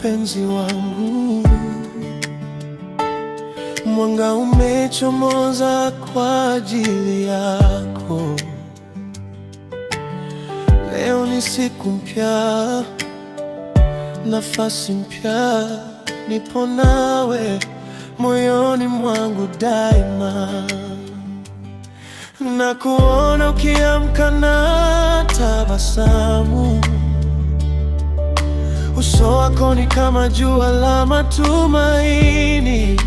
mpenzi wangu, mwanga umechomoza kwa ajili yako. Leo ni siku mpya, nafasi mpya, nipo nawe moyoni mwangu daima. Na kuona ukiamka na tabasamu, uso wako ni kama jua la matumaini.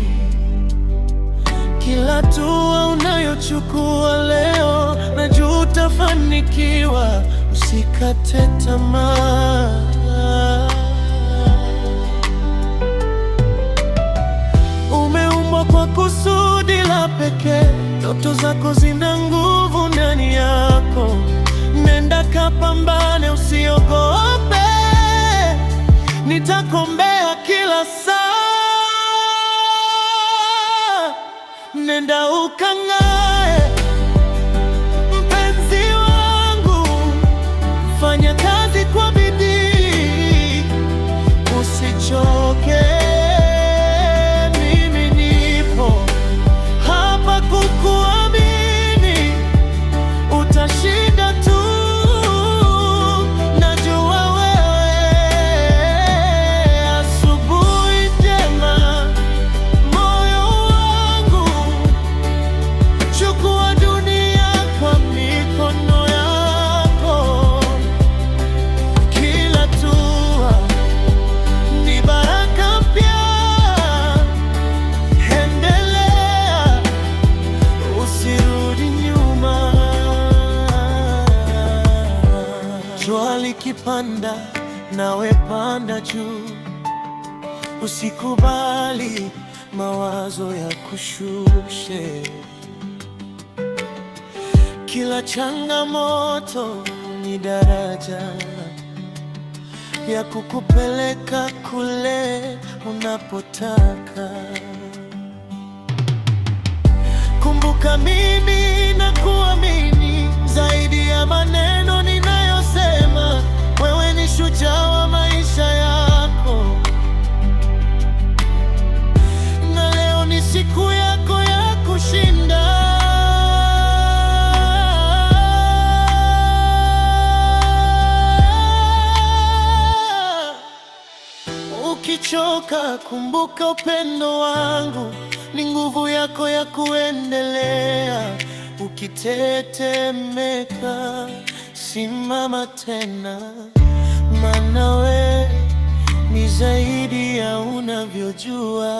Kila hatua unayochukua leo, najua utafanikiwa, usikate tamaa. Umeumbwa kwa kusudi la pekee, ndoto zako zina nguvu ndani yako. Nenda kapambane, usiogope, nitakuombea kila saa. Nenda ukang'ae, mpenzi wangu, fanya kazi kwa bidii, usichoke. Mimi nipo hapa kukuamini, utashinda tu. Najua wewe. Asubuhi njema, moyo wangu, chukua dunia kwa mikono yako. Kila hatua ni baraka mpya, endelea, usirudi nyuma. Jua likipanda, nawe panda juu, usikubali mawazo ya kushushe. Kila changamoto ni daraja ya kukupeleka kule unapotaka. Kumbuka mimi na kuamini zaidi ya maneno ninayosema. Wewe ni shujaa wa maisha yako, na leo ni siku yako ya kushinda. Ukichoka, kumbuka upendo wangu ni nguvu yako ya kuendelea. Ukitetemeka, simama tena, maana we ni zaidi ya unavyojua.